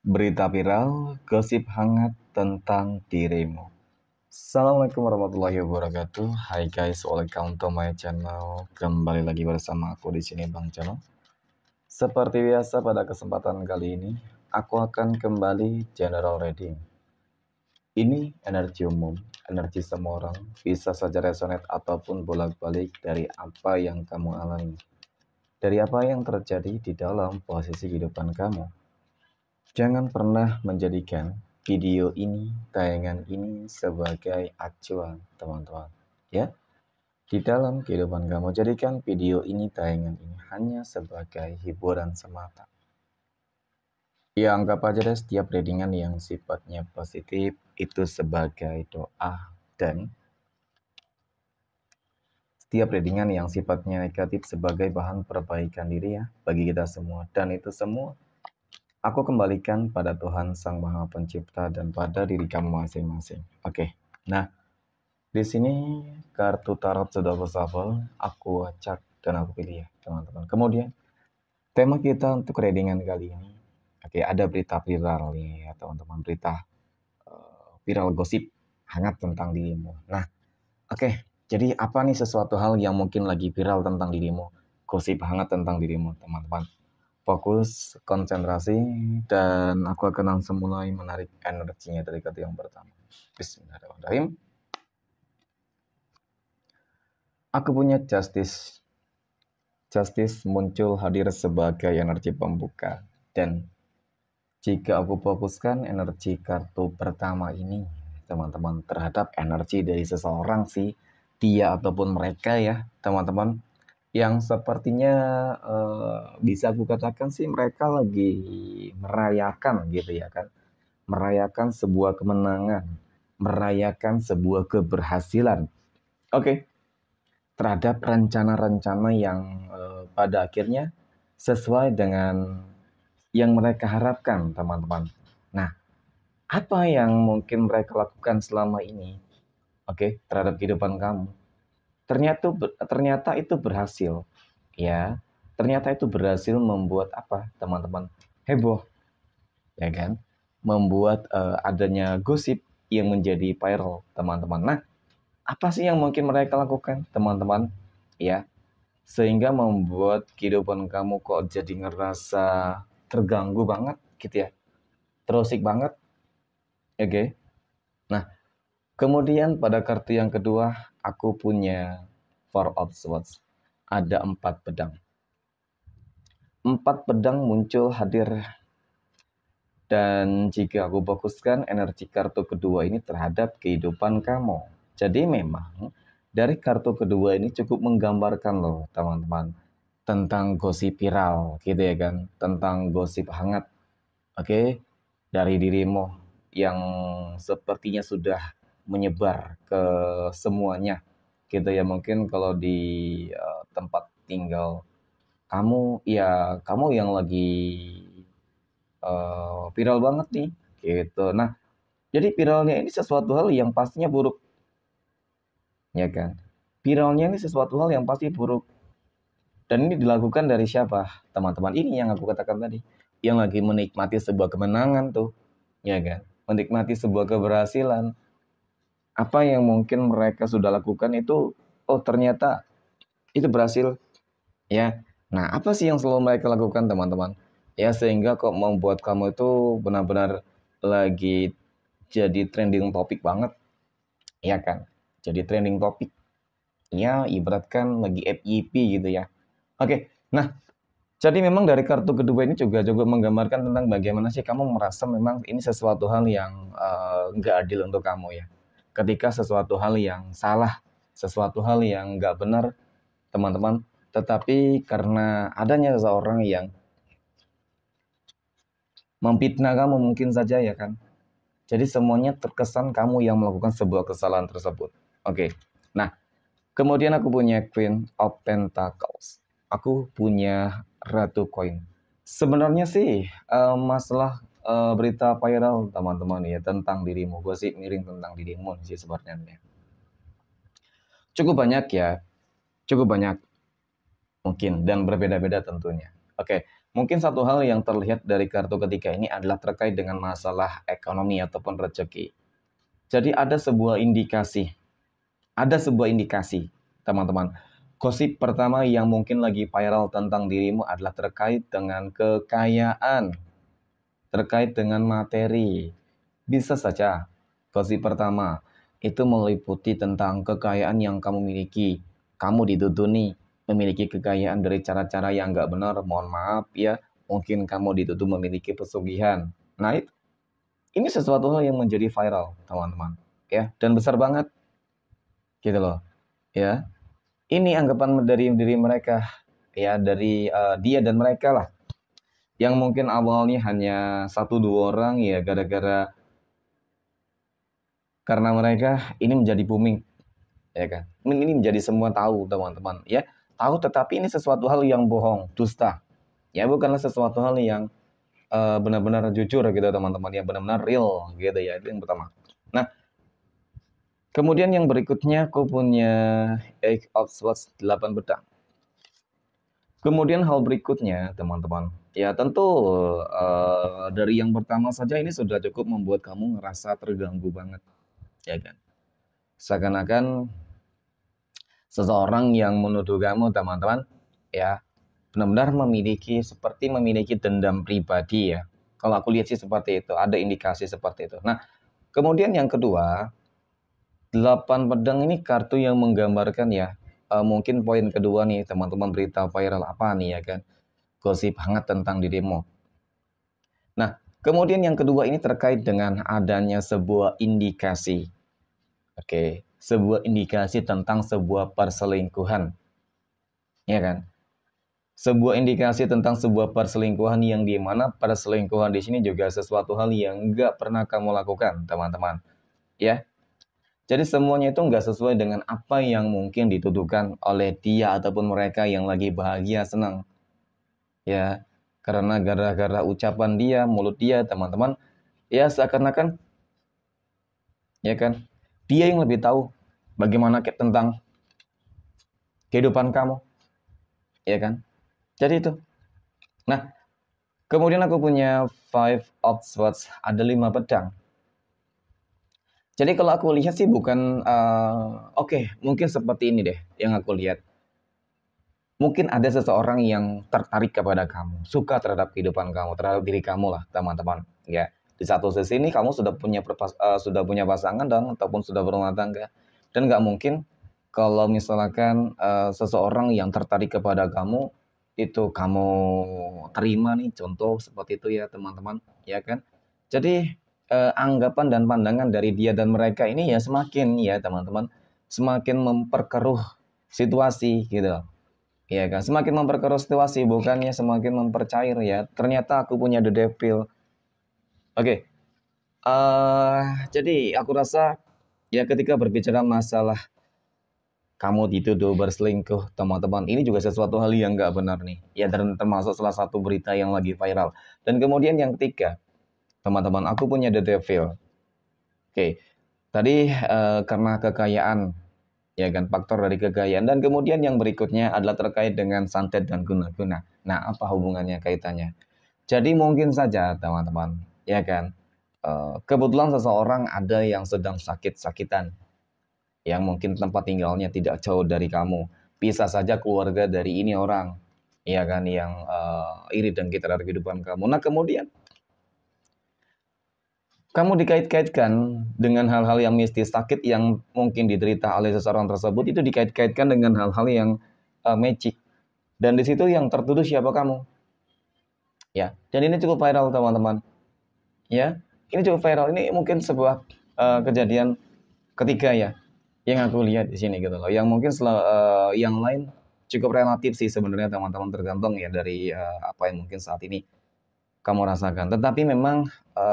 Berita viral, gosip hangat tentang dirimu. Assalamualaikum warahmatullahi wabarakatuh. Hai guys, welcome to my channel. Kembali lagi bersama aku di sini Bang Channel. Seperti biasa pada kesempatan kali ini, aku akan kembali general reading. Ini energi umum, energi semua orang, bisa saja resonate ataupun bolak-balik dari apa yang kamu alami. Dari apa yang terjadi di dalam posisi kehidupan kamu. Jangan pernah menjadikan video ini, tayangan ini sebagai acuan, teman-teman. Ya, di dalam kehidupan kamu, jadikan video ini, tayangan ini hanya sebagai hiburan semata. Ya, anggap aja deh setiap readingan yang sifatnya positif itu sebagai doa, dan setiap readingan yang sifatnya negatif sebagai bahan perbaikan diri ya bagi kita semua. Dan itu semua aku kembalikan pada Tuhan Sang Maha Pencipta dan pada diri kamu masing-masing. Oke. Nah, di sini kartu tarot sudah bershuffle, aku acak dan aku pilih ya, teman-teman. Kemudian, tema kita untuk readingan kali ini, oke, ada berita viral nih ya, teman-teman. Berita viral gosip hangat tentang dirimu. Nah, oke. Jadi apa nih sesuatu hal yang mungkin lagi viral tentang dirimu? Gosip hangat tentang dirimu, teman-teman. Fokus, konsentrasi, dan aku akan langsung mulai menarik energinya dari kartu yang pertama. Bismillahirrahmanirrahim. Aku punya Justice. Justice muncul hadir sebagai energi pembuka. Dan jika aku fokuskan energi kartu pertama ini, teman-teman, terhadap energi dari seseorang sih, dia ataupun mereka ya, teman-teman, yang sepertinya bisa aku katakan sih mereka lagi merayakan gitu ya kan. Merayakan sebuah kemenangan, merayakan sebuah keberhasilan. Oke, terhadap rencana-rencana yang pada akhirnya sesuai dengan yang mereka harapkan, teman-teman. Nah, apa yang mungkin mereka lakukan selama ini, oke, terhadap kehidupan kamu? Ternyata itu berhasil, ya. Ternyata itu berhasil membuat apa, teman-teman? Heboh, ya kan? Membuat adanya gosip yang menjadi viral, teman-teman. Nah, apa sih yang mungkin mereka lakukan, teman-teman? Ya, sehingga membuat kehidupan kamu kok jadi ngerasa terganggu banget gitu ya. Terusik banget, oke. Nah, kemudian pada kartu yang kedua, aku punya Four of Swords. Ada 4 pedang. 4 pedang muncul hadir. Dan jika aku fokuskan energi kartu kedua ini terhadap kehidupan kamu. Jadi memang dari kartu kedua ini cukup menggambarkan loh teman-teman. Tentang gosip viral gitu ya kan. Tentang gosip hangat. Oke. Dari dirimu yang sepertinya sudah menyebar ke semuanya. Gitu ya, mungkin kalau di tempat tinggal kamu, ya kamu yang lagi viral banget nih gitu. Nah, jadi viralnya ini sesuatu hal yang pastinya buruk, ya kan? Viralnya ini sesuatu hal yang pasti buruk. Dan ini dilakukan dari siapa? Teman-teman ini yang aku katakan tadi, yang lagi menikmati sebuah kemenangan tuh, ya kan? Menikmati sebuah keberhasilan. Apa yang mungkin mereka sudah lakukan itu, oh ternyata itu berhasil, ya. Nah, apa sih yang selalu mereka lakukan, teman-teman? Ya, sehingga kok membuat kamu itu benar-benar lagi jadi trending topik banget, ya kan? Jadi trending topik. Ya, ibaratkan lagi FYP gitu ya. Oke, nah, jadi memang dari kartu kedua ini juga menggambarkan tentang bagaimana sih kamu merasa memang ini sesuatu hal yang nggak adil untuk kamu ya. Ketika sesuatu hal yang salah, sesuatu hal yang nggak benar, teman-teman, tetapi karena adanya seseorang yang memfitnah kamu mungkin saja ya kan. Jadi semuanya terkesan kamu yang melakukan sebuah kesalahan tersebut. Oke. Nah, kemudian aku punya Queen of Pentacles. Aku punya Ratu Koin. Sebenarnya sih masalah berita viral teman-teman ya tentang dirimu, gosip miring tentang dirimu sih sebenarnya. Cukup banyak ya, cukup banyak mungkin dan berbeda-beda tentunya. Oke. Mungkin satu hal yang terlihat dari kartu ketiga ini adalah terkait dengan masalah ekonomi ataupun rezeki. Jadi ada sebuah indikasi, teman-teman. Gosip pertama yang mungkin lagi viral tentang dirimu adalah terkait dengan kekayaan, terkait dengan materi. Bisa saja gosip pertama itu meliputi tentang kekayaan yang kamu miliki. Kamu dituduh nih memiliki kekayaan dari cara-cara yang nggak benar. Mohon maaf ya, mungkin kamu dituduh memiliki pesugihan. Nah, ini sesuatu hal yang menjadi viral, teman-teman. Ya, dan besar banget gitu loh. Ya, ini anggapan dari diri mereka, ya dari dia dan mereka lah. Yang mungkin awalnya hanya satu dua orang ya karena mereka ini menjadi booming, ya kan. Ini menjadi semua tahu, teman-teman, ya. Tahu, tetapi ini sesuatu hal yang bohong, dusta. Ya, bukanlah sesuatu hal yang benar-benar jujur gitu, teman-teman, yang benar-benar real gitu ya. Itu yang pertama. Nah, kemudian yang berikutnya aku punya Eight of Swords, 8 pedang. Kemudian hal berikutnya, teman-teman, ya tentu dari yang pertama saja ini sudah cukup membuat kamu ngerasa terganggu banget, ya kan? Seakan-akan seseorang yang menuduh kamu, teman-teman, ya benar-benar seperti memiliki dendam pribadi ya. Kalau aku lihat sih seperti itu, ada indikasi seperti itu. Nah, kemudian yang kedua, 8 pedang ini kartu yang menggambarkan ya, mungkin poin kedua nih, teman-teman, berita viral apa nih ya kan? Gosip hangat tentang dirimu. Nah, kemudian yang kedua ini terkait dengan adanya sebuah indikasi. Oke, sebuah indikasi tentang sebuah perselingkuhan. Ya kan? Sebuah indikasi tentang sebuah perselingkuhan yang di mana perselingkuhan di sini juga sesuatu hal yang nggak pernah kamu lakukan, teman-teman. Ya, jadi semuanya itu nggak sesuai dengan apa yang mungkin dituduhkan oleh dia ataupun mereka yang lagi bahagia, senang. Ya, karena gara-gara ucapan dia, mulut dia, teman-teman, ya seakan-akan, ya kan, dia yang lebih tahu bagaimana tentang kehidupan kamu, ya kan. Jadi itu. Nah, kemudian aku punya Five of Swords, ada 5 pedang. Jadi kalau aku lihat sih bukan, oke, mungkin seperti ini deh yang aku lihat. Mungkin ada seseorang yang tertarik kepada kamu, suka terhadap kehidupan kamu, terhadap diri kamu lah, teman-teman. Ya, di satu sisi ini kamu sudah punya pasangan dan ataupun sudah berumah tangga, dan nggak mungkin kalau misalkan seseorang yang tertarik kepada kamu itu kamu terima nih, contoh seperti itu ya, teman-teman, ya kan? Jadi anggapan dan pandangan dari dia dan mereka ini ya semakin ya, teman-teman, semakin memperkeruh situasi gitu. Iya kan, semakin memperkeruh situasi, bukannya semakin mempercair ya. Ternyata aku punya The Devil. Oke, jadi aku rasa ya ketika berbicara masalah kamu dituduh berselingkuh, teman-teman, ini juga sesuatu hal yang nggak benar nih. Ya, dan termasuk salah satu berita yang lagi viral. Dan kemudian yang ketiga, teman-teman, aku punya The Devil. Oke, tadi karena kekayaan, ya kan, faktor dari kekayaan, dan kemudian yang berikutnya adalah terkait dengan santet dan guna-guna. Nah, apa hubungannya kaitannya? Jadi mungkin saja, teman-teman, ya kan, kebetulan seseorang ada yang sedang sakit-sakitan, yang mungkin tempat tinggalnya tidak jauh dari kamu. Bisa saja keluarga dari ini orang, ya kan, yang iri dengki terhadap kehidupan kamu. Nah, kemudian kamu dikait-kaitkan dengan hal-hal yang mistis, sakit yang mungkin diderita oleh seseorang tersebut itu dikait-kaitkan dengan hal-hal yang magic. Dan di situ yang tertuduh siapa kamu? Ya, dan ini cukup viral, teman-teman. Ya, ini cukup viral. Ini mungkin sebuah kejadian ketiga ya yang aku lihat di sini gitu loh. Yang mungkin yang lain cukup relatif sih sebenarnya, teman-teman, tergantung ya dari apa yang mungkin saat ini kamu rasakan. Tetapi memang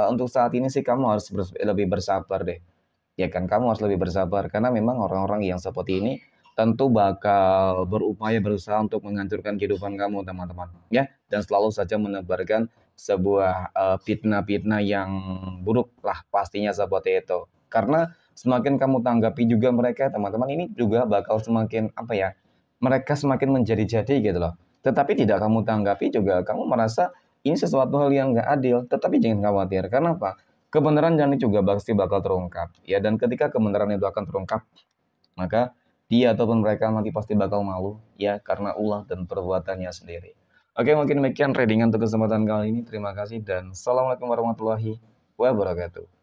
untuk saat ini sih kamu harus lebih bersabar deh. Ya kan, kamu harus lebih bersabar karena memang orang-orang yang seperti ini tentu bakal berupaya berusaha untuk menghancurkan kehidupan kamu, teman-teman. Ya, dan selalu saja menebarkan sebuah fitnah-fitnah yang buruk lah pastinya seperti itu. Karena semakin kamu tanggapi juga mereka, teman-teman, ini juga bakal semakin apa ya? Mereka semakin menjadi-jadi gitu loh. tetapi tidak kamu tanggapi juga kamu merasa ini sesuatu hal yang nggak adil, tetapi jangan khawatir. Karena apa? Kebenaran jangan juga pasti bakal terungkap. Ya, dan ketika kebenaran itu akan terungkap, maka dia ataupun mereka nanti pasti bakal malu, ya, karena ulah dan perbuatannya sendiri. Oke, mungkin demikian tradingan untuk kesempatan kali ini. Terima kasih dan assalamualaikum warahmatullahi wabarakatuh.